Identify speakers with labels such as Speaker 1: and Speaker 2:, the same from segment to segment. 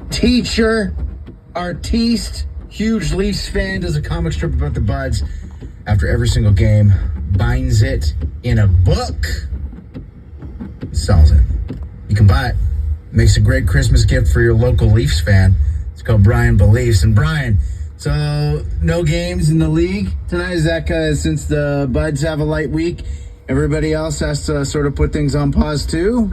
Speaker 1: teacher, artiste, huge Leafs fan, does a comic strip about the Buds after every single game, binds it in a book, sells it. You can buy it. Makes a great Christmas gift for your local Leafs fan. It's called Brian Beliefs. And Brian, so no games in the league tonight? Is that because since the Buds have a light week, everybody else has to sort of put things on pause too?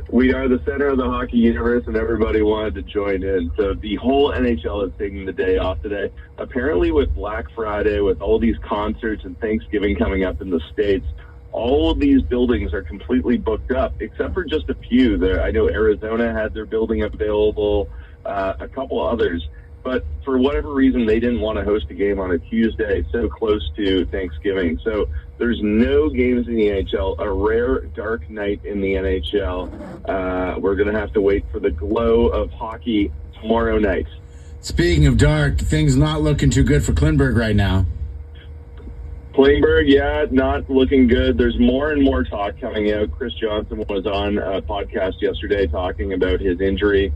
Speaker 2: We are the center of the hockey universe, and everybody wanted to join in. So the whole NHL is taking the day off today. Apparently with Black Friday, with all these concerts and Thanksgiving coming up in the States, all of these buildings are completely booked up, except for just a few. I know Arizona had their building available, a couple others. But for whatever reason, they didn't want to host a game on a Tuesday so close to Thanksgiving. So there's no games in the NHL, a rare dark night in the NHL. We're going to have to wait for the glow of hockey tomorrow night.
Speaker 1: Speaking of dark, things not looking too good for Klingberg right now.
Speaker 2: Klingberg, yeah, not looking good. There's more and more talk coming out. Chris Johnson was on a podcast yesterday talking about his injury,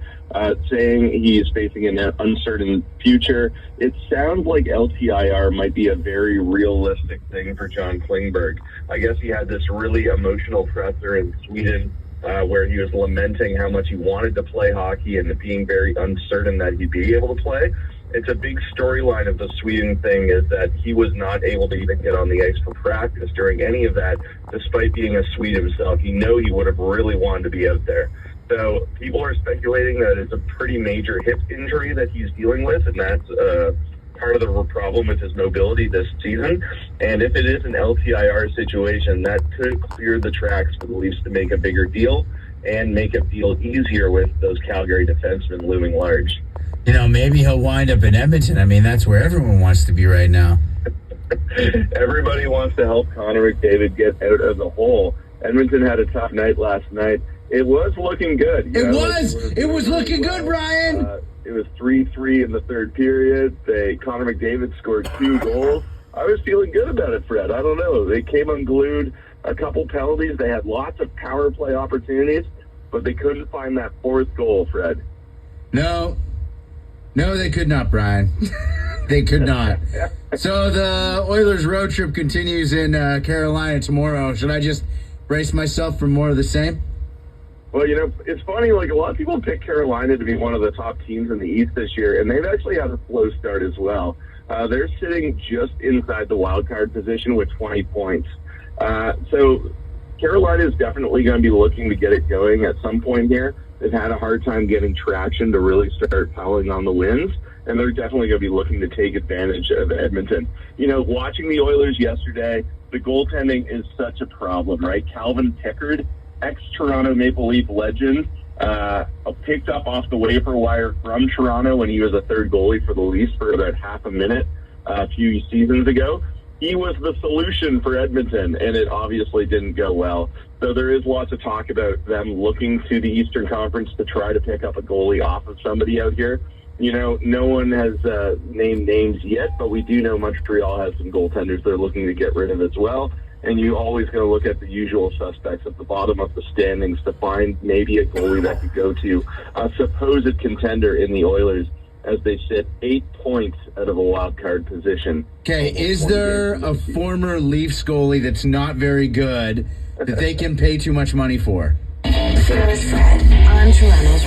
Speaker 2: saying he's facing an uncertain future. It sounds like LTIR might be a very realistic thing for John Klingberg. I guess he had this really emotional presser in Sweden where he was lamenting how much he wanted to play hockey and being very uncertain that he'd be able to play. It's a big storyline of the Sweden thing is that he was not able to even get on the ice for practice during any of that, despite being a Swede himself. He would have really wanted to be out there. So people are speculating that it's a pretty major hip injury that he's dealing with, and that's part of the problem with his mobility this season. And if it is an LTIR situation, that could clear the tracks for the Leafs to make a bigger deal and make it feel easier with those Calgary defensemen looming large.
Speaker 1: You know, maybe he'll wind up in Edmonton. I mean, that's where everyone wants to be right now.
Speaker 2: Everybody wants to help Connor McDavid get out of the hole. Edmonton had a tough night last night. It was looking good.
Speaker 1: It was looking good, Brian.
Speaker 2: It was 3-3 in the third period. Connor McDavid scored 2 goals. I was feeling good about it, Fred. I don't know. They came unglued, a couple penalties. They had lots of power play opportunities, but they couldn't find that fourth goal, Fred.
Speaker 1: No, they could not, Brian. They could not. So the Oilers road trip continues in Carolina tomorrow. Should I just brace myself for more of the same?
Speaker 2: Well, you know, it's funny, like a lot of people pick Carolina to be one of the top teams in the East this year, and they've actually had a slow start as well. They're sitting just inside the wild card position with 20 points. So Carolina is definitely going to be looking to get it going at some point here. They've had a hard time getting traction to really start piling on the wins, and they're definitely going to be looking to take advantage of Edmonton. You know, watching the Oilers yesterday, the goaltending is such a problem, right? Calvin Pickard, ex-Toronto Maple Leaf legend, picked up off the waiver wire from Toronto when he was a third goalie for the Leafs for about half a minute a few seasons ago. He was the solution for Edmonton, and it obviously didn't go well. So there is lots of talk about them looking to the Eastern Conference to try to pick up a goalie off of somebody out here. You know, no one has named names yet, but we do know Montreal has some goaltenders they're looking to get rid of as well. And you always got to look at the usual suspects at the bottom of the standings to find maybe a goalie that could go to a supposed contender in the Oilers, as they sit 8 points out of a wild card position.
Speaker 1: Okay, is there a former Leafs goalie that's not very good that they can pay too much money for?
Speaker 3: Fred on Toronto's